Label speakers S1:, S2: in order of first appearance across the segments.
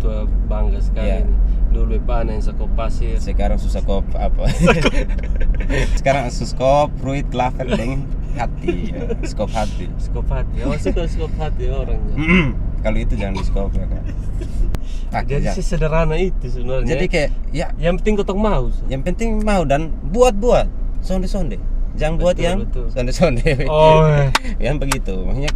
S1: tua bangga sekali nih. Dulu panen sekop pasir.
S2: Sekarang susah kop apa? Sekarang skop, fruit, laver, deng, hati, ya. Skop hati.
S1: Skop hati. Oh, suka skop hati orangnya.
S2: Kalau itu jangan di skop ya kan.
S1: Jadi sesederhana itu sebenarnya.
S2: Jadi kayak ya
S1: yang penting kau mau.
S2: yang penting mau dan buat sonde-sonde. Jangan buat yang sonde-sonde.
S1: Oh.
S2: Yang begitu. Makanya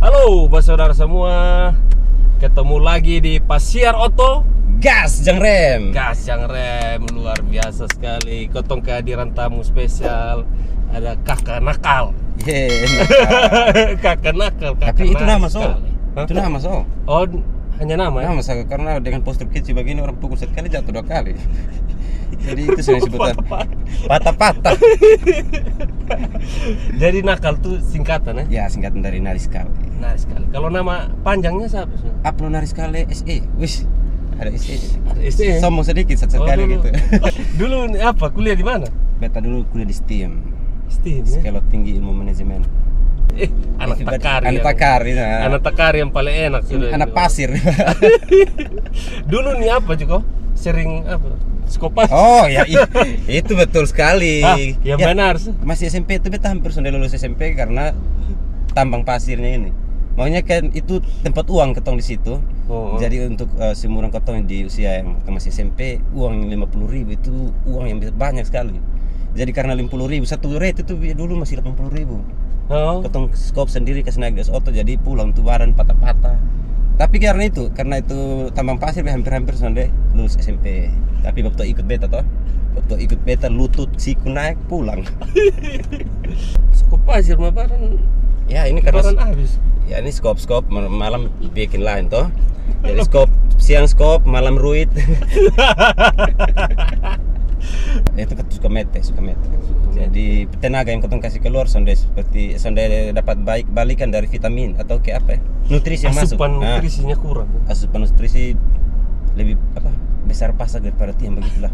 S1: Halo, saudara semua. Ketemu lagi di Pasiar Oto.
S2: gas jang rem.
S1: Gas yang rem, luar biasa sekali. Kotong kehadiran tamu spesial. Ada kakak nakal. Kakak nakal.
S2: Tapi itu nama so.
S1: Hah?
S2: Itu nama so.
S1: Oh, hanya nama ya?
S2: Nama saya karena dengan postur kecil begini orang pukul sekali jatuh 2 kali. Jadi itu saya sebutan patah-patah.
S1: Jadi nakal tuh singkatan ya?
S2: Ya singkatan dari nari sekali.
S1: Nari sekali. Kalau nama panjangnya siapa sih?
S2: Upload nari sekali SE. Wis ada SE.
S1: Ada SE.
S2: Sombong sedikit sekali
S1: dulu.
S2: gitu.
S1: Dulu apa? Kuliah di mana?
S2: Beta dulu kuliah di STIM.
S1: STIM ya?
S2: Sekolah Tinggi Ilmu Manajemen.
S1: Anak takar.
S2: Anak takar ya.
S1: Anak takar yang paling enak sudah.
S2: Anak pasir.
S1: Dulu nih apa juga? Sering apa? Skopas.
S2: Oh ya itu betul sekali.
S1: Yang benar.
S2: Masih SMP itu beta hampir sudah lulus SMP karena tambang pasirnya ini. Makanya kan itu tempat uang ketong di situ. Jadi untuk seumuran ketong di usia yang masih SMP, uang 50.000 itu uang yang banyak sekali. Jadi karena 50.000 satu rate itu dulu masih 80.000. Ketong skop sendiri ke Senagas Oto, jadi pulang tuh baran patah-patah. Tapi karena itu tambang pasir hampir sudah lulus SMP. Tapi waktu ikut beta lutut siku naik pulang.
S1: Skop pasir mah baran.
S2: Ya ini karena
S1: habis.
S2: Ya ini skop malam bikin lain toh. Jadi siang skop, malam ruit. Itu suka mete. Jadi tenaga yang ketong kasih keluar sonde dapat balikan dari vitamin atau kayak apa ya? Nutrisi yang masuk.
S1: Asupan nutrisinya kurang.
S2: Asupan nutrisi lebih besar pasak daripada tiang begitulah.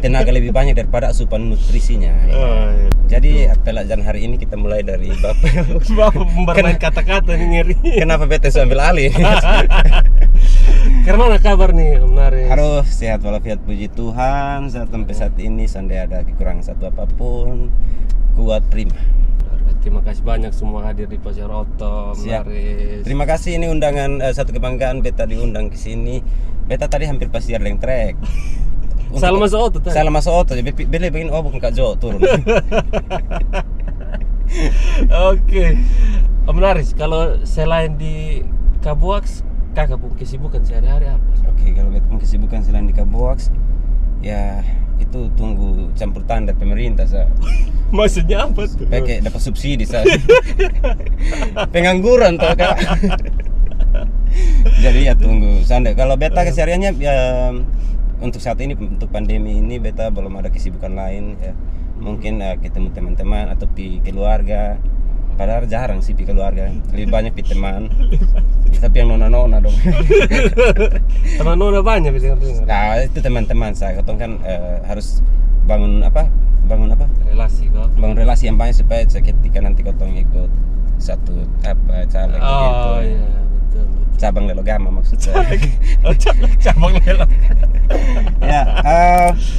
S2: Tenaga lebih banyak daripada asupan nutrisinya. Jadi pelajaran hari ini kita mulai dari Bapak
S1: bermain kata-kata nih ngeri.
S2: Kenapa beta ambil alih?
S1: Karena mana kabar nih Om Naris?
S2: Harus sehat walafiat, puji Tuhan. Sampai saat ini sampai ada kekurangan satu apapun, kuat prima.
S1: Terima kasih banyak semua hadir di Pasiar Oto, Om Naris.
S2: Terima kasih, ini undangan satu kebanggaan beta diundang ke sini. Beta tadi hampir Pasiar Lengtrek.
S1: Salah masuk Oto tadi.
S2: Salah masuk Oto, jadi beli begini bukan Kak Jo turun.
S1: Oke. Om Naris, kalau selain di Kabuaks, kakak pun kesibukan sehari-hari apa?
S2: Oke, kalau beta pun kesibukan selain di Kabuaks, ya itu tunggu campur tangan dari pemerintah sa.
S1: Maksudnya apa tuh?
S2: Kayak dapat subsidi sa. Pengangguran toh Kak. Jadi ya tunggu sande. Kalau beta kesehariannya ya untuk saat ini untuk pandemi ini beta belum ada kesibukan lain ya. Mungkin ketemu teman-teman atau pi keluarga. Padahal jarang sih pi keluarga, lebih banyak pi teman. Tapi yang nona-nona dong.
S1: Teman nona banyak biasanya.
S2: Nah, itu teman-teman saya. Ketong kan harus bangun apa?
S1: Relasi kok.
S2: Bangun relasi yang banyak supaya ketika nanti ketong ikut satu caleg gitu.
S1: Oh iya, betul.
S2: Cabang Lelogama maksudnya.
S1: Cabang Lelo.
S2: Ya,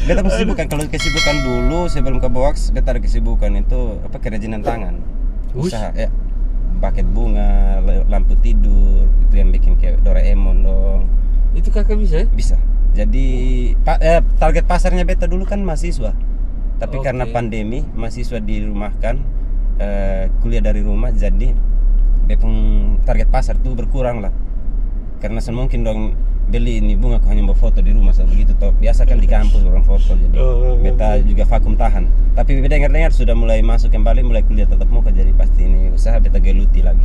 S2: beta kesibukan. Kalau kesibukan dulu sebelum ke box, beta ada kesibukan itu kerajinan tangan. Usaha ya, paket bunga, lampu tidur, itu yang bikin kayak Doraemon dong.
S1: Itu kakak bisa ya?
S2: Bisa. Jadi target pasarnya beta dulu kan mahasiswa. Tapi karena pandemi, mahasiswa dirumahkan, kuliah dari rumah, jadi target pasar tuh berkurang lah. Karena semungkin dong beli ini bunga kok hanya berfoto di rumah begitu toh. Biasa kan di kampus orang foto, jadi beta juga vakum tahan. Tapi beta dengar sudah mulai masuk kembali, mulai kuliah tatap muka, jadi pasti ini usaha beta geluti lagi.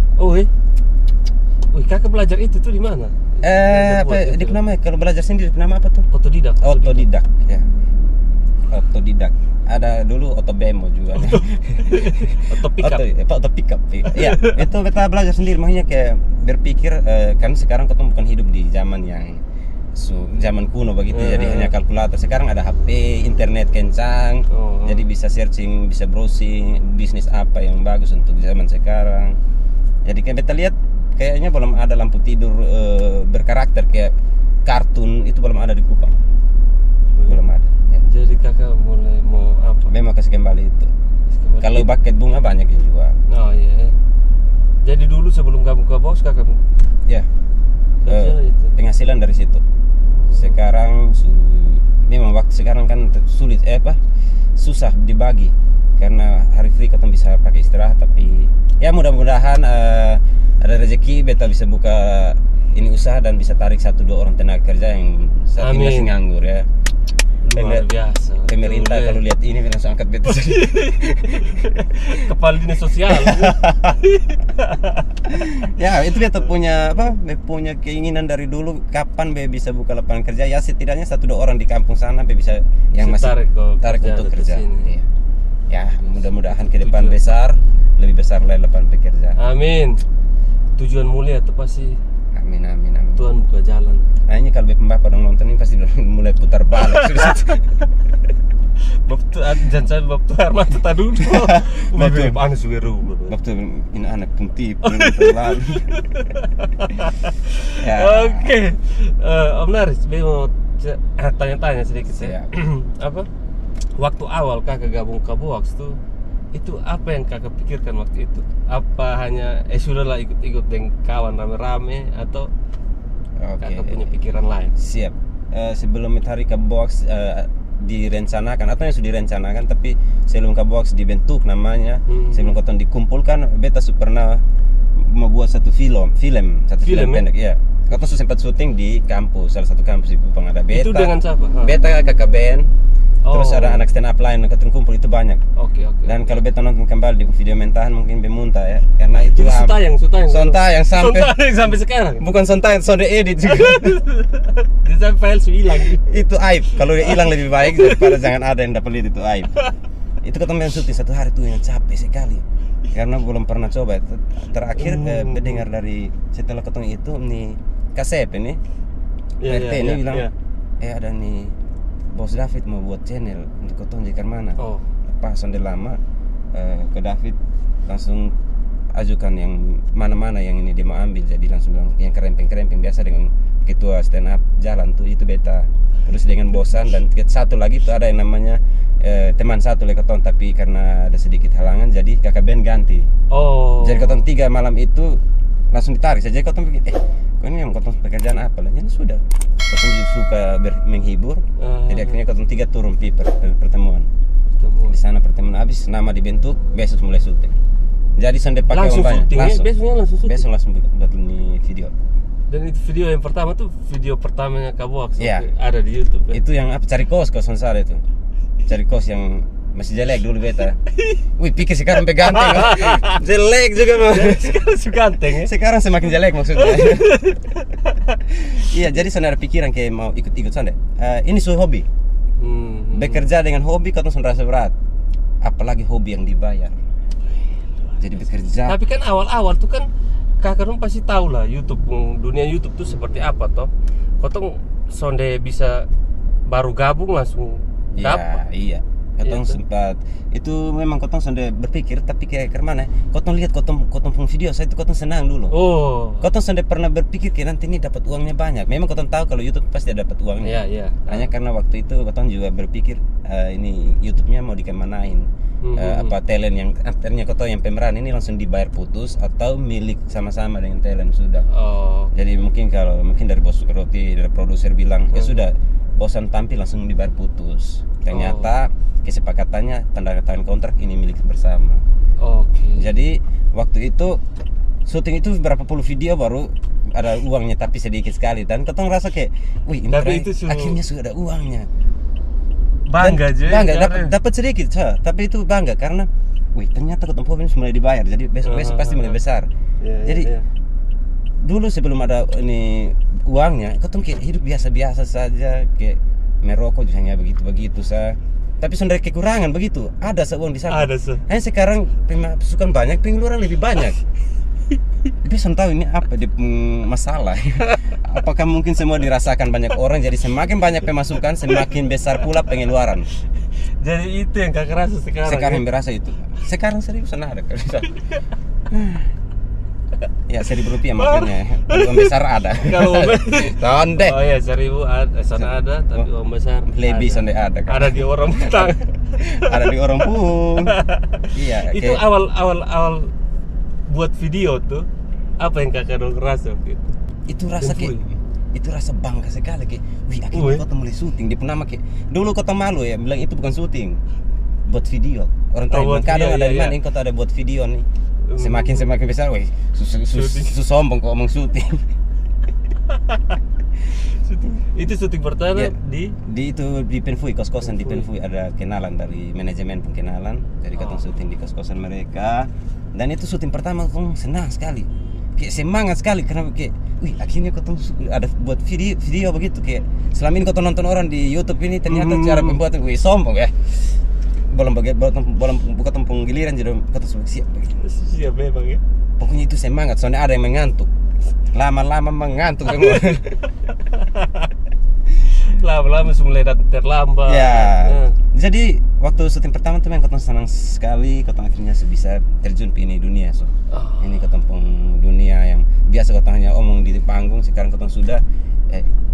S1: Kakak belajar itu tuh di mana?
S2: Apa namanya? Kalau belajar sendiri nama apa tuh?
S1: Otodidak.
S2: Otodidak ya. otodidak. Ada dulu otobemo juga.
S1: Atau pick up.
S2: Pick up. Iya, itu beta belajar sendiri, makanya kayak berpikir kan sekarang ketemu bukan hidup di zaman yang zaman kuno begitu, jadi hanya kalkulator. Sekarang ada HP, internet kencang, jadi bisa searching, bisa browsing bisnis apa yang bagus untuk zaman sekarang. Jadi kayak beta lihat kayaknya belum ada lampu tidur berkarakter kayak kartun, itu belum ada di Kupang. Belum ada. Ya.
S1: Jadi kakak mulai mau apa?
S2: Memang kasih kembali itu. Kalau buket bunga banyak yang jual.
S1: Oh iya. Jadi dulu sebelum kamu ke Box kakak
S2: Ya.
S1: kerja itu.
S2: Penghasilan dari situ. Sekarang memang waktu sekarang kan sulit susah dibagi karena hari free kita bisa pakai istirahat, tapi ya mudah-mudahan ada rezeki beta bisa buka ini usaha dan bisa tarik 1-2 orang tenaga kerja yang saat ini masih nganggur ya.
S1: Luar biasa.
S2: Pemerintah kalau lihat ini langsung angkat beta.
S1: Kepala dinas sosial.
S2: Ya itu beta punya punya keinginan dari dulu, kapan be bisa buka lapangan kerja, ya setidaknya 1-2 orang di kampung sana be bisa yang masih tarik untuk kerja. Iya. Ya mudah-mudahan ke depan lebih besar lagi lapangan pekerjaan.
S1: Amin. Tujuan mulia itu pasti.
S2: Amin.
S1: Tuhan buka jalan.
S2: Nah ini kalau Bapak dong nonton ini pasti mulai putar balik.
S1: Jangan sampai Bapak tuh air mata tak dulu.
S2: Betul.
S1: Panas juga rumah.
S2: Bapak ini anak punti terlalu. Ya.
S1: Oke. Om Naris, mau tanya-tanya sedikit ya. Apa? Waktu awal kakak gabung ke Box tuh, itu apa yang kakak pikirkan waktu itu? Apa hanya sudahlah ikut-ikut dengan kawan rame-rame atau kakak punya pikiran lain?
S2: Siap. Sebelum hari ke Box direncanakan atau yang sudah direncanakan, tapi sebelum ke Box dibentuk namanya, sebelum kotong dikumpulkan, beta pernah membuat satu film pendek ya. Kotong sempat syuting di kampus, salah satu kampus di Kupang. Ada beta. Itu
S1: dengan siapa?
S2: Beta, kakak band. Terus ada anak stand up lain, ketemu kumpul itu banyak.
S1: Oke.
S2: Dan kalau beta nonton kembali di video mentahan mungkin bemuntah ya, karena itu sontayang sampai
S1: sekarang.
S2: Bukan sontayang, sonde edit juga.
S1: Jadi sampai file hilang.
S2: Itu aib. Kalau dia hilang lebih baik daripada jangan ada yang dapat lihat itu aib. Itu ketemu syuting 1 hari tuh yang capek sekali. Karena belum pernah coba. Terakhir mendengar dari setelah ketemu itu nih Kasep ini. RT ini bilang ada nih Bos David mau buat channel untuk kotong jikar mana. Pas sonde lama ke David langsung ajukan yang mana-mana yang ini dia mau ambil, jadi langsung bilang yang kerempeng biasa dengan ketua stand up jalan tuh itu beta. Terus dengan bosan dan satu lagi tuh ada yang namanya teman satu lagi kotong, tapi karena ada sedikit halangan jadi kakak band ganti. Jadi kotong 3 malam itu langsung ditarik saja. Kotong pikir kok ini yang kotong pekerjaan apa lah, jadi sudah kotong suka menghibur. Jadi akhirnya kotong 3 turun pertemuan. Di sana pertemuan habis, nama dibentuk, besok mulai syuting. Jadi sonde pakai
S1: langsung
S2: umpanya.
S1: Besoknya
S2: langsung buat ini video.
S1: Dan itu video yang pertama tuh video pertamanya Kabox ada di YouTube.
S2: Itu yang apa, cari kos Sonsara itu. Cari kos yang masih jelek dulu beta. Wih, pikir sekarang ganteng. Jelek juga mah.
S1: Sekarang ganteng ya.
S2: Sekarang semakin jelek maksudnya. Iya, jadi saudara pikiran kayak mau ikut-ikut sonde. Ini hobi. Bekerja dengan hobi kau tuh rasa berat. Apalagi hobi yang dibayar. Jadi bekerja.
S1: Tapi kan awal-awal tuh kan kakak pasti tahu lah dunia YouTube tuh seperti apa toh. Kau sonde bisa baru gabung langsung dapat.
S2: Iya. Kotong sempat itu memang kotong sudah berpikir, tapi kayak kemana? Kotong lihat kotong video saya itu kotong senang dulu. Kotong sudah pernah berpikir kayak nanti ini dapat uangnya banyak. Memang kotong tahu kalau YouTube pasti ada dapat uangnya. Hanya karena waktu itu kotong juga berpikir ini YouTube-nya mau dikemanain. Apa talent yang ternyata kotong yang pemeran ini langsung dibayar putus atau milik sama-sama dengan talent sudah. Jadi mungkin dari bos roti dari produser bilang ya sudah bosan tampil langsung dibayar putus. Ternyata kesepakatannya tanda tangan kontrak ini milik bersama. Jadi waktu itu syuting itu berapa puluh video baru ada uangnya, tapi sedikit sekali. Dan ketong rasa kayak, wih ini akhirnya sudah ada uangnya.
S1: Bangga aja.
S2: Bangga dapat sedikit, tapi itu bangga karena, wih ternyata ketong ini mulai dibayar. Jadi besok pasti mulai besar. Jadi dulu sebelum ada ini uangnya, ketong kayak hidup biasa-biasa saja, kayak merokok hanya begitu-begitu tapi sudah kekurangan begitu. Ada seuang di sana.
S1: Ada
S2: hanya sekarang pemasukan banyak, pengeluaran lebih banyak. Tapi saya tahu ini apa di masalah. Apakah mungkin semua dirasakan banyak orang, jadi semakin banyak pemasukan semakin besar pula pengeluaran.
S1: Jadi itu yang kakak rasa sekarang.
S2: Sekarang berasa itu. Sekarang seriusan ada. Ya 1.000 rupiah makanya. Uang besar ada.
S1: Kalau
S2: sonde.
S1: Oh ya 1.000 ada, sana ada, tapi uang besar
S2: lebih sonde ada.
S1: Ada di orang utang.
S2: Ada di orang pun. Iya.
S1: Itu awal buat video tuh, apa yang kakak dong rasa waktu itu?
S2: Itu rasa kayak, itu rasa bangga sekali kayak, wih akhirnya kota mulai syuting. Dia pernah kayak, dulu kota malu ya, bilang itu bukan syuting, buat video. Orang tahu kadang ada di mana ini kota ada buat video nih. Semakin besar, wih, sombong kok ngomong syuting.
S1: Itu syuting pertama
S2: ya, di itu di Penfui, kos-kosan di Penfui ada kenalan dari manajemen pengkenalan, jadi katong syuting di kos-kosan mereka. Dan itu syuting pertama katong senang sekali, kayak semangat sekali karena kayak, wih akhirnya katong ada buat video begitu. Kayak selama ini katong nonton orang di YouTube ini ternyata cara pembuatan, wih sombong ya. Belum buka tempung giliran jadi katong siap
S1: memang ya.
S2: Pokoknya itu semangat, soalnya ada yang mengantuk. Lama-lama mengantuk semua.
S1: Lama-lama mulai terlambat.
S2: Ya. Jadi waktu syuting pertama tuh memang katong senang sekali, katong akhirnya bisa terjun ke ini dunia. Ini katong dunia yang biasa katong hanya omong di panggung, sekarang katong sudah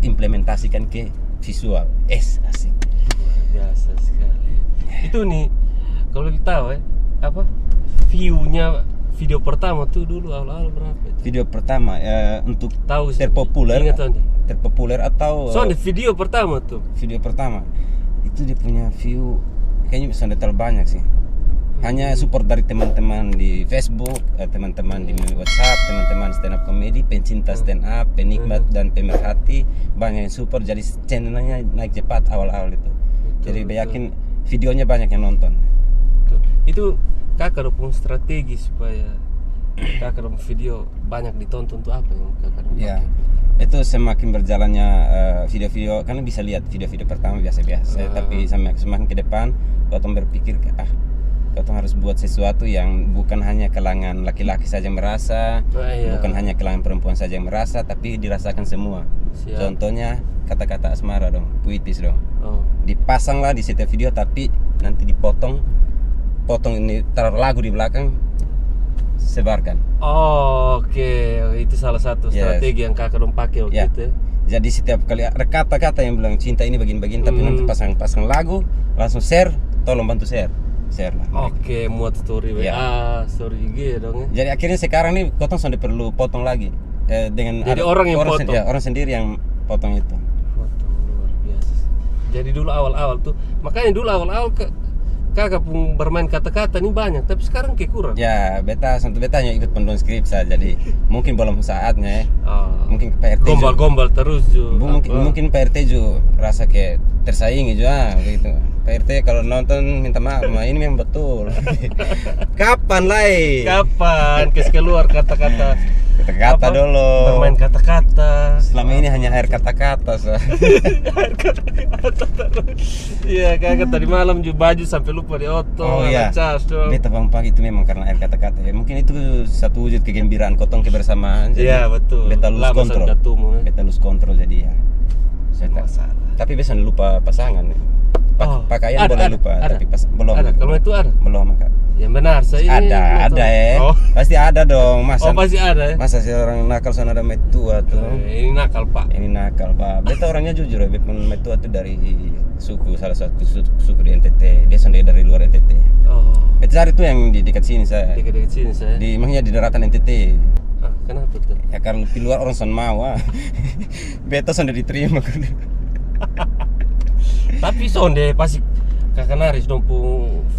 S2: implementasikan ke visual. Asik.
S1: Luar biasa sekali. Itu nih kalau kita tahu apa view-nya video pertama tuh dulu awal-awal berapa itu?
S2: Video pertama untuk
S1: tahu
S2: terpopuler atau
S1: soalnya video pertama tuh.
S2: Video pertama itu dia punya view kayaknya bisa terlalu banyak sih. Hanya support dari teman-teman di Facebook, teman-teman di WhatsApp, teman-teman stand up comedy, pencinta stand up, penikmat dan pemerhati banyak yang support, jadi channelnya naik cepat awal-awal itu. Jadi yakin videonya banyak yang nonton.
S1: Itu kakak punya strategi supaya kakak video banyak ditonton tuh apa yang kakak
S2: ya, itu semakin berjalannya video-video, karena bisa lihat video-video pertama biasa-biasa, tapi semakin ke depan katong berpikir katong harus buat sesuatu yang bukan hanya kalangan laki-laki saja merasa, bukan hanya kalangan perempuan saja yang merasa, tapi dirasakan semua. Contohnya kata-kata asmara dong, puitis dong. Dipasang lah di setiap video, tapi nanti dipotong ini, taruh lagu di belakang, sebarkan.
S1: Oke. Itu salah satu strategi yang kakak dong pakai waktu itu.
S2: Jadi setiap kali ada kata-kata yang bilang cinta ini begini-begini, tapi nanti pasang lagu, langsung share, tolong bantu share lah.
S1: Oke, muat story WA, story IG dong ya.
S2: Jadi akhirnya sekarang nih kotong sudah perlu potong lagi dengan
S1: jadi orang yang potong.
S2: Orang sendiri yang potong itu.
S1: Potong luar biasa. Jadi dulu awal-awal tuh, makanya dulu awal-awal kakak pun bermain kata-kata nih banyak, tapi sekarang kayak kurang. Ya,
S2: betanya ikut pendon skripsa, jadi mungkin belum saatnya ya. Mungkin PRT
S1: gombal terus juga.
S2: Mungkin PRT juga rasa kayak tersaingi juga gitu. PRT kalau nonton minta maaf, ini memang betul. Kapan keluar kata-kata dulu.
S1: Bermain kata-kata.
S2: Selama ini hanya air kata-kata.
S1: Air kata-kata. Iya, kakak tadi malam juga baju sampai lupa di auto.
S2: Oh iya. Beta bangun pagi itu memang karena air kata-kata. Ya, mungkin itu satu wujud kegembiraan kotong kebersamaan.
S1: Iya, betul.
S2: Beta lose kontrol. Beta lose kontrol jadi ya. Tapi biasanya lupa pasangan. Pakaian boleh lupa, tapi belum.
S1: Ada, kalau itu ada.
S2: Belum, Kak.
S1: Yang benar, saya
S2: ada ya. Pasti ada dong, masa.
S1: Pasti ada ya.
S2: Masa si orang nakal sana ada metua tuh.
S1: Ini nakal, Pak.
S2: Beta orangnya jujur ya, metua tuh dari salah satu suku di NTT. Dia sendiri dari luar NTT. Beta cari tuh yang di dekat sini saya.
S1: Dekat sini saya.
S2: Maksudnya di daratan NTT.
S1: Kenapa tuh?
S2: Ya karena di luar orang son mau. Beta sudah diterima. Tapi
S1: sonde pasti kakak naris dong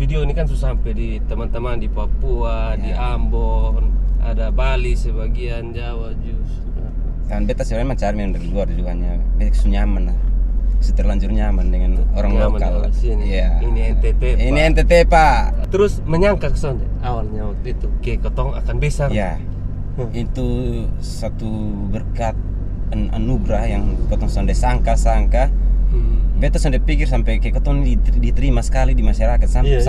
S1: video ini kan sudah sampai di teman-teman di Papua, di Ambon, ada Bali sebagian, Jawa justru.
S2: Kan beta sebenarnya mencari yang dari luar juga hanya beta nyaman lah, terlanjur nyaman dengan orang lokal.
S1: Ini NTT.
S2: Ini NTT Pak.
S1: Terus menyangka sonde awalnya waktu itu ketong akan besar.
S2: Ya. Itu satu berkat anugerah yang ketong sonde sangka Beta sampai pikir sampai kayak ketong diterima sekali di masyarakat sampai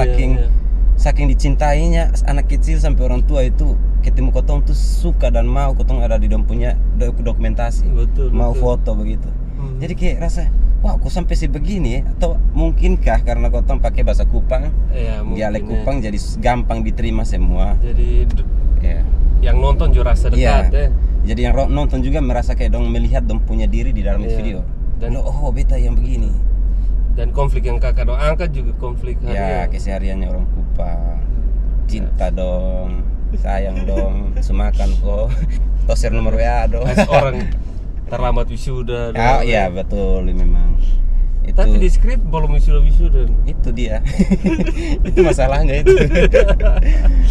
S2: saking dicintainya anak kecil sampai orang tua itu ketemu ketong tuh suka dan mau ketong ada di dom punya dokumentasi, mau foto begitu. Jadi kayak rasa wah kok sampai sebegini ya? Atau mungkinkah karena ketong pakai bahasa Kupang, dialek Kupang jadi gampang diterima semua.
S1: Jadi yang nonton juga rasa dekat ya.
S2: Jadi yang nonton juga merasa kayak dong melihat dong punya diri di dalam video. Dan oh beta yang begini.
S1: Dan konflik yang kakak dong angkat juga konflik
S2: harian. Ya kesehariannya orang Kupang. Cinta dong, sayang dong, semakan kok. Toser nomor WA dong.
S1: Orang terlambat wisuda.
S2: Oh iya betul memang. Itu,
S1: tapi di skrip belum wisuda.
S2: Itu dia. Itu masalahnya itu.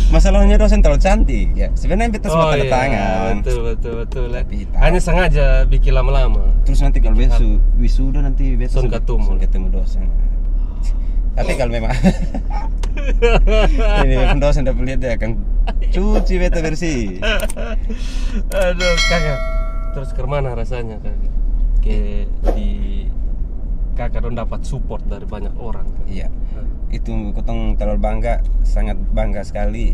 S2: Masalahnya dosen terlalu cantik ya. Sebenarnya beta semua tanda tangan.
S1: Betul. Hanya sengaja bikin lama-lama.
S2: Terus nanti kalau besok wisuda nanti beta ketemu dosen. Tapi kalau memang ini dosen udah lihat dia akan cuci beta bersih.
S1: Aduh kakak. Terus kemana rasanya kakak? Kayak di kakak dong dapat support dari banyak orang.
S2: Iya. Itu ketong terlalu bangga, sangat bangga sekali.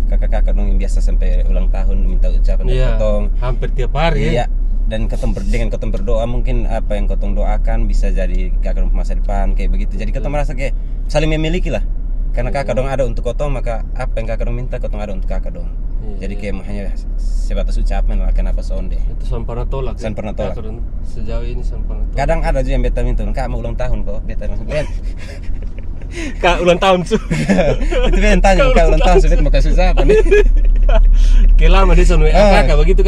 S2: Kakak-kakak dong yang biasa sampai ulang tahun minta ucapan dari ketong.
S1: Hampir tiap hari ya.
S2: Dan dengan ketong berdoa mungkin apa yang ketong doakan bisa jadi kakak dong masa depan kayak begitu. Jadi ketong merasa kayak saling memiliki lah. Karena kakak dong ada untuk ketong, maka apa yang kakak dong minta ketong ada untuk kakak dong. Jadi kayak hanya sebatas ucapan lah, kenapa sonde.
S1: Itu san pernah tolak. Sejauh ini san pernah tolak.
S2: Kadang ada juga yang beta minta, kak mau ulang tahun kok, beta langsung
S1: kak ulang tahun su.
S2: Itu beta tanya kak ulang tahun su, beta mau kasih ucapan nih.
S1: Kayak lama dia son kakak begitu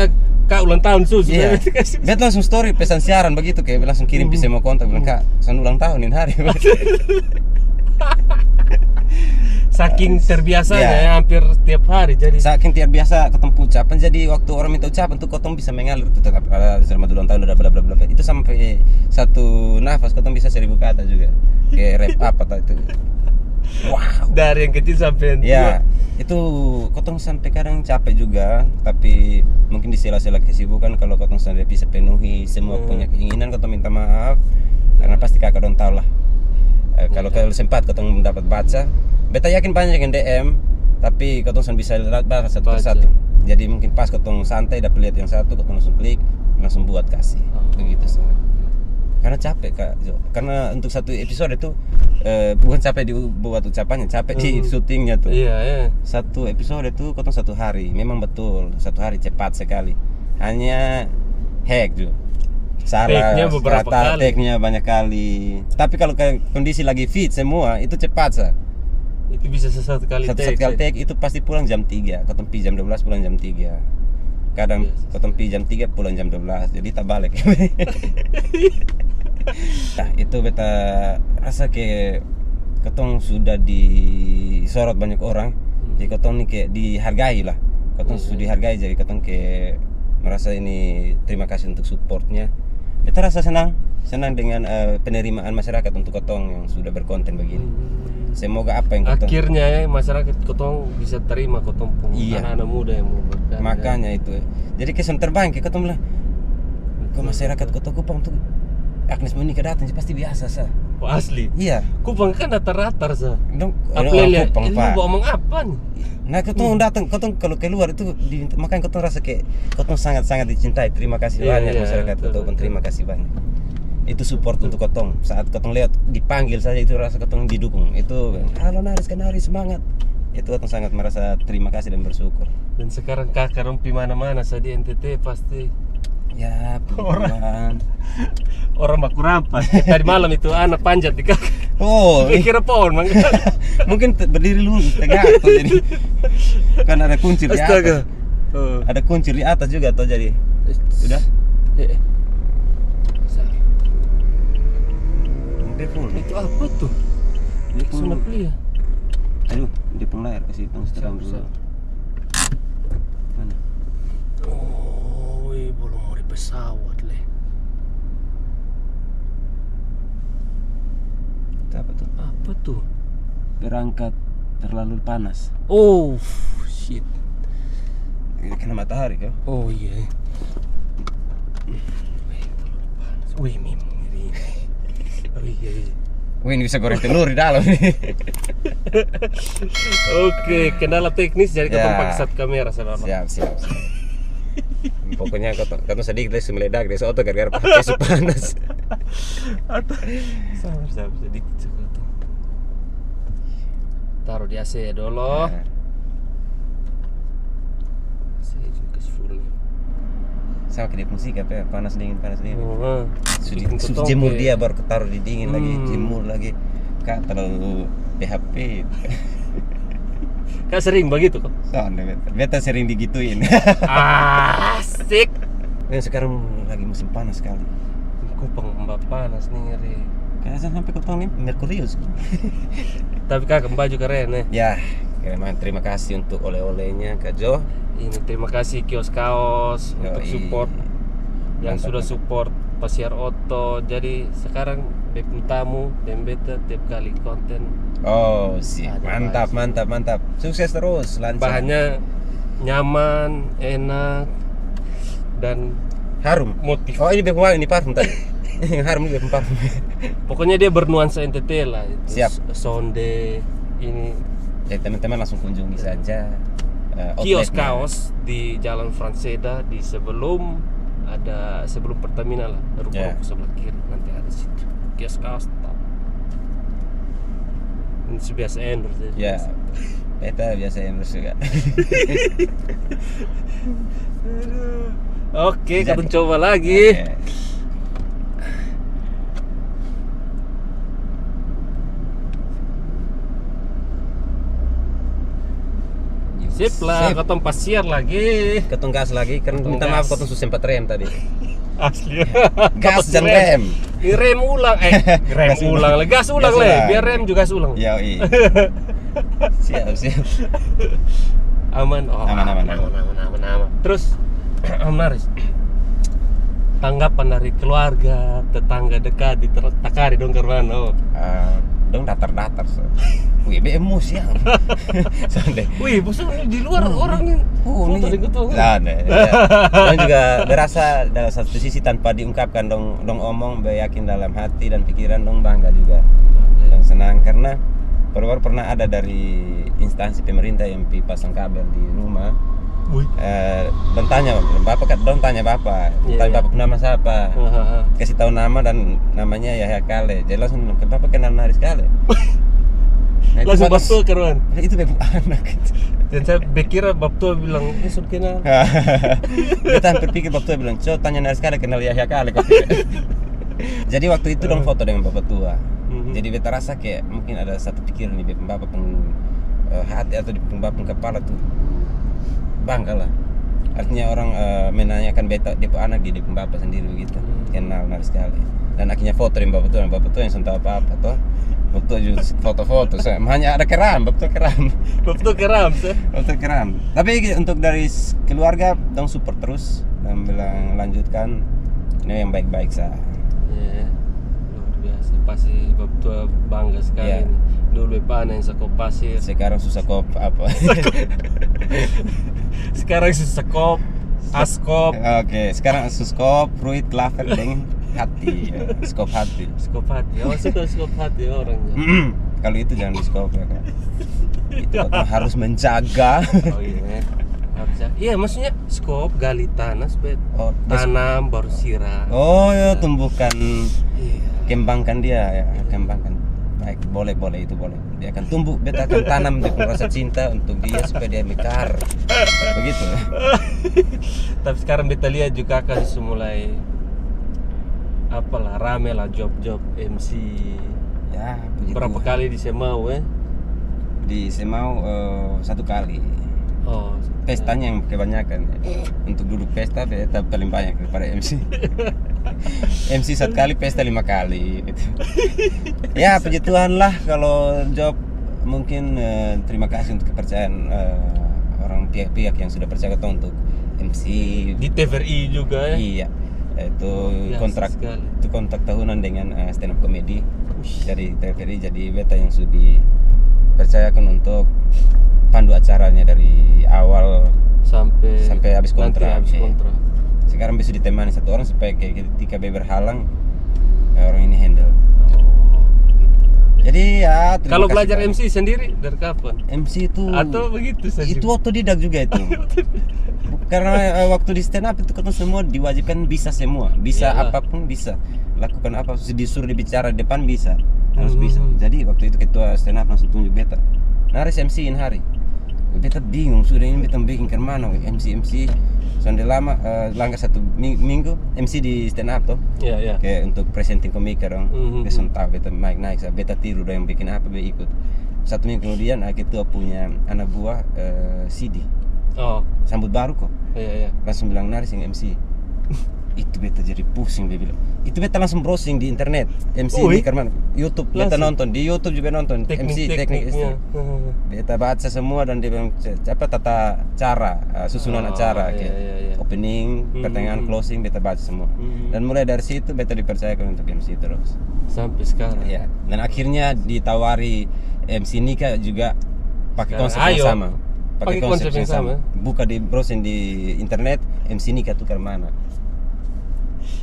S1: kak ulang tahun su.
S2: Iya. Beta langsung story pesan siaran begitu kayak langsung kirim bisa mau kontak bilang kak san ulang tahunin hari.
S1: Saking terbiasanya hampir tiap hari jadi.
S2: Saking terbiasa ketemu ucapan jadi waktu orang minta ucapan tuh ketemu bisa mengalir tuh tetap selamat ulang tahun udah bla bla bla. Itu sampai satu nafas ketemu bisa 1000 kata juga. Kayak rap apa itu. Wow.
S1: Dari yang kecil sampai
S2: ya, itu ketemu sampai kadang capek juga, tapi mungkin di sela-sela kesibukan kalau ketemu sampai bisa penuhi semua punya keinginan ketemu minta maaf karena pasti kakak dong tahu lah. Kalau sempat ketemu dapat baca, beta yakin banyak yang DM, tapi ketemu bisa balas satu persatu. Jadi mungkin pas ketemu santai dapat lihat yang satu, ketemu langsung klik, langsung buat kasih. Begitu sih. Karena capek kak, karena untuk satu episode itu bukan capek dibuat ucapannya, capek di syutingnya tuh.
S1: Iya.
S2: Satu episode itu ketemu 1 hari, memang betul 1 hari cepat sekali. Hanya hack juga. Salah, take-nya banyak kali. Tapi kalau kondisi lagi fit semua itu cepat sah.
S1: Itu bisa satu kali
S2: take itu pasti pulang jam 3. Ketemu jam 12 pulang jam 3. Kadang ketemu jam 3 pulang jam 12. Jadi tak balik. Nah, itu beta rasa kayak ketong sudah disorot banyak orang. Jadi ketong nih kayak dihargai lah. Ketong sudah dihargai jadi ketong kayak merasa ini terima kasih untuk supportnya. Beta rasa senang dengan penerimaan masyarakat untuk ketong yang sudah berkonten begini. Semoga apa yang ketong
S1: akhirnya masyarakat ketong bisa terima ketong anak-anak muda yang mau berkarya.
S2: Makanya itu. Jadi kesan terbang kayak ketong bilang ke masyarakat Kota Kupang tuh Agnes Monica datang pasti biasa sah.
S1: Oh, asli.
S2: Iya.
S1: Kupang kan datar-datar sah.
S2: Dong,
S1: Kupang Pak. Lu ngomong apa nih?
S2: Nah, ketong datang, ketong kalau keluar itu makanya ketong rasa kayak ketong sangat-sangat dicintai. Terima kasih banyak masyarakat Kupang, terima kasih banyak. Itu support untuk ketong. Saat ketong lihat dipanggil saja itu rasa ketong didukung. Itu halo Naris, semangat. Itu ketong sangat merasa terima kasih dan bersyukur.
S1: Dan sekarang kakak rompi mana-mana saja di NTT pasti
S2: ya orang
S1: baku rampas. Tadi malam itu anak panjat di kakak.
S2: Oh,
S1: kira pohon mangga.
S2: Mungkin berdiri lu tegak atau jadi kan ada kuncir di atas. Ada kuncir di atas juga atau jadi. Sudah?
S1: Itu apa tuh?
S2: Dia
S1: sudah beli ya?
S2: Aduh, di penglayar ke situ sekarang dulu. Mana?
S1: Oh, belum mau di pesawat le.
S2: Itu apa tuh?
S1: Apa tuh?
S2: Berangkat terlalu panas.
S1: Oh, shit.
S2: Ini kena matahari kah?
S1: Oh iya. Wih, terlalu panas. Wih, mimpi. Oh iya.
S2: Wih, ini bisa goreng telur di dalam nih.
S1: Oke, kendala teknis jadi kita pakai satu kamera saudara.
S2: Siap. Pokoknya kau sedikit deh meledak deh soto gara-gara pakai susu panas.
S1: Sabar sedikit juga. Taruh di AC dulu. Saya juga full.
S2: Sama kayak musik apa ya? Panas dingin.
S1: Sudah
S2: jemur dia baru ketaruh di dingin lagi, jemur lagi. Kak terlalu PHP.
S1: Kak sering begitu kok?
S2: Soalnya beta sering digituin.
S1: Asik.
S2: Sekarang lagi musim panas sekali.
S1: Kupang panas nih ngeri.
S2: Kayaknya sampai kotong nih Merkurius.
S1: Tapi Kak baju keren nih.
S2: Ya, terima kasih untuk oleh-olehnya Kak Jo.
S1: Ini terima kasih kios kaos untuk support yang sudah support Pasiar Oto. Jadi sekarang tamu dan beta tiap kali konten.
S2: Oh siap, mantap. Sukses terus, lancar.
S1: Bahannya nyaman, enak dan
S2: harum.
S1: Motif.
S2: Oh ini ini parfum tadi. Harum ini parfum.
S1: Pokoknya dia bernuansa NTT lah. Itu.
S2: Siap.
S1: Sonde ini.
S2: Jadi teman-teman langsung kunjungi saja.
S1: Kios kaos di Jalan Franseda di sebelum Pertamina lah, ruko sebelah kiri nanti ada situ. Kios kaos top. Ini biasa endorse
S2: ya. Beta biasa endorse juga.
S1: Oke, kita coba lagi. Sip lah, ketong pasiar lagi.
S2: Ketong gas lagi, karena minta maaf ketong sempat rem tadi.
S1: Asli.
S2: Gas dan rem.
S1: Rem ulang, rem ulang lagi, gas ulang lagi, biar rem juga gas ulang.
S2: Ya, iya. Siap.
S1: Aman. Aman. Terus, Naris, tanggapan dari keluarga, tetangga dekat di Takari dong Karmano.
S2: Dong datar-datar so. Wih, emosi ya.
S1: Wih, bosan di luar orang nih.
S2: Foto di ketua. Dan juga berasa dalam satu sisi tanpa diungkapkan dong omong yakin dalam hati dan pikiran dong bangga juga. Dan senang karena baru pernah ada dari instansi pemerintah yang pasang kabel di rumah. Dan tanya bapak, tanya bapak nama siapa, kasih tahu nama dan namanya Yahya Kale. Jadi langsung bapak kenal Naris Kale. Nah,
S1: langsung Baptua keruan.
S2: Itu bebek anak.
S1: Dan saya pikir Baptua bilang sudah kenal.
S2: Kita hampir pikir Baptua bilang tanya Naris Kale kenal Yahya Kale. Jadi waktu itu dong foto dengan bapak tua. Jadi beta rasa kayak mungkin ada satu pikiran di bapak hati atau di bapak kepala tuh. Bangga lah, artinya orang menanyakan beta depo anak di depo bapak sendiri begitu, kenal Naris sekali. Dan akhirnya foto dengan bapak tua yang sentuh apa toh, foto juga foto-foto, hanya ada keram, bapak tua keram. Tapi untuk dari keluarga dong support terus dan bilang lanjutkan, ini yang baik-baik sah.
S1: Ya, luar biasa, pasti bapak tua bangga sekali. Dulu panen sekop pasir.
S2: Sekarang susah kop apa?
S1: Sekarang suskop, askop.
S2: Oke, sekarang suskop, fruit, laver, deng, hati, skop hati.
S1: Oh, suka skop hati orangnya.
S2: Kalau itu jangan di skop ya kan. Itu harus menjaga.
S1: Oh iya, harus. Iya, maksudnya skop gali tanah, tanam baru siram.
S2: Oh ya, tumbuhkan, kembangkan dia ya, kembangkan. Baik, boleh itu boleh. Dia akan tumbuh, beta akan tanam rasa cinta untuk dia supaya dia mekar. Begitu.
S1: Tapi sekarang beta lihat juga akan mulai apalah rame lah job MC.
S2: Ya,
S1: berapa kali di Semau
S2: Di Semau 1 kali.
S1: Oh,
S2: pestanya yang kebanyakan. Untuk duduk pesta beta paling banyak daripada MC. MC 1 kali, pesta 5 kali gitu. Ya puji Tuhan lah kalau job mungkin terima kasih untuk kepercayaan orang pihak-pihak yang sudah percaya kita untuk MC
S1: di TVRI juga ya.
S2: Iya, itu kontrak tahunan dengan stand up comedy dari TVRI. Jadi beta yang sudah dipercayakan untuk pandu acaranya dari awal sampai habis kontrak. Sekarang bisa ditemani 1 orang supaya ketika berhalang orang ini handle. Jadi ya
S1: Kalau belajar MC sendiri dari kapan?
S2: MC itu
S1: Atau begitu saja?
S2: itu otodidak juga itu. Karena waktu di stand up itu ketemu semua diwajibkan bisa semua, bisa
S1: Iyalah.
S2: apapun bisa lakukan apa, disuruh dibicara depan bisa, harus bisa. Jadi waktu itu ketua stand up langsung tunjuk beta, Naris MC-in hari. Beta bingung sudah ini beta bikin ke mana MC sudah lama langgar 1 minggu MC di stand up tuh.
S1: Iya, iya.
S2: Kayak untuk presenting komika dong. Beta tahu beta naik beta tiru dong yang bikin apa beta ikut. 1 minggu kemudian ketua punya anak buah CD.
S1: Oh,
S2: Sambut baru kok.
S1: iya, iya.
S2: Langsung bilang Naris yang MC. Itu beta jadi pusing dia bilang. Itu beta langsung browsing di internet MC ini karena YouTube beta nonton di YouTube juga nonton MC tekniknya. Beta baca semua dan dia bilang apa tata cara susunan acara kayak opening, pertengahan, closing beta baca semua. Dan mulai dari situ beta dipercayakan untuk MC terus
S1: sampai sekarang.
S2: ya. Dan akhirnya ditawari MC Nika juga pakai konsep yang sama. Pakai konsep yang sama. Buka di browsing di internet MC Nika tukar mana.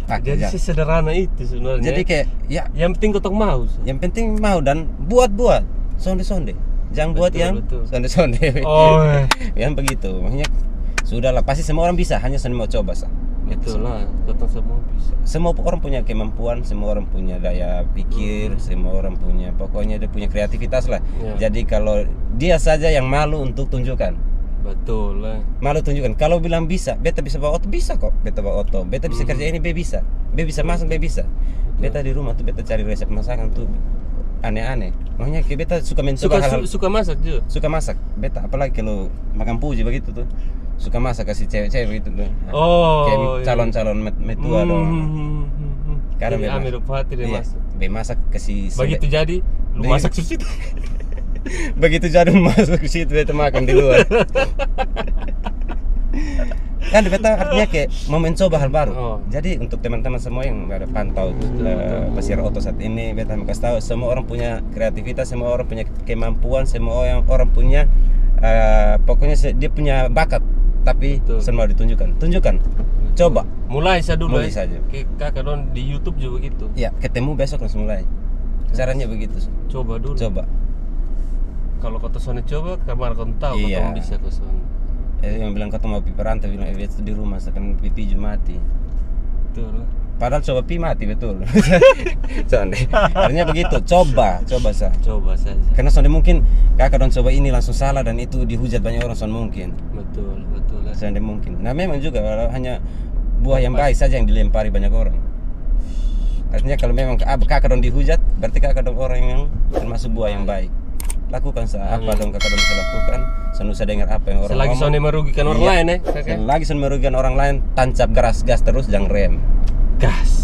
S1: Jadi sesederhana itu sebenarnya.
S2: Jadi kayak ya
S1: yang penting kau mau.
S2: yang penting mau dan buat sonde jangan buat yang sonde
S1: Oh
S2: yang begitu makanya sudahlah pasti semua orang bisa hanya semua mau coba sah.
S1: Betul lah, betul semua bisa.
S2: Semua orang punya kemampuan, semua orang punya daya pikir, semua orang punya pokoknya dia punya kreativitas lah. Jadi kalau dia saja yang malu untuk tunjukkan.
S1: Betul lah.
S2: Malu tunjukkan. Kalau bilang bisa, beta bisa bawa oto, bisa kok. Beta bawa oto, beta bisa kerja ini, be bisa masak, be bisa. Beta di rumah tuh beta cari resep masakan tuh aneh-aneh. Makanya kayak beta suka mencoba hal-hal.
S1: Suka masak juga.
S2: Suka masak. Beta apalagi kalau makan puji begitu tuh. Suka masak kasih cewek-cewek begitu tuh.
S1: Oh.
S2: Kayak calon-calon metua dong.
S1: Karena Amir Upati dia masak.
S2: Be masak kasih.
S1: Begitu jadi, lu masak sushi.
S2: Begitu jadi masuk ke situ beta makan di luar. Kan beta artinya kayak mau mencoba hal baru. Jadi untuk teman-teman semua yang ada pantau Pesiar Oto saat ini, beta mau kasih tahu semua orang punya kreativitas, semua orang punya kemampuan, semua orang punya pokoknya dia punya bakat, tapi semua ditunjukkan. Coba.
S1: Mulai saja dulu.
S2: Mulai saja.
S1: Kakak don di YouTube juga begitu.
S2: Ya, ketemu besok langsung mulai. Caranya begitu.
S1: Coba dulu.
S2: Coba.
S1: Kalau kota Sony coba, kamar kau tahu kau bisa ke Sony.
S2: Yang bilang kau mau pi perantau, bilang itu di rumah, sekarang pipi mati.
S1: Betul.
S2: Padahal coba pi mati betul. Sonde. Artinya begitu, coba saja.
S1: Coba saja.
S2: Karena sonde mungkin kakak don coba ini langsung salah dan itu dihujat banyak orang sonde mungkin.
S1: Betul.
S2: Sonde mungkin. Nah memang juga hanya buah yang baik saja yang dilempari banyak orang. Artinya kalau memang kakak don dihujat, berarti kakak don orang yang termasuk buah yang baik. Lakukan apa dong kakak bisa lakukan. Senusa dengar apa yang orang
S1: selagi
S2: ngomong.
S1: Selagi merugikan orang lain
S2: Selagi merugikan orang lain, tancap gas terus, jangan rem.
S1: Gas.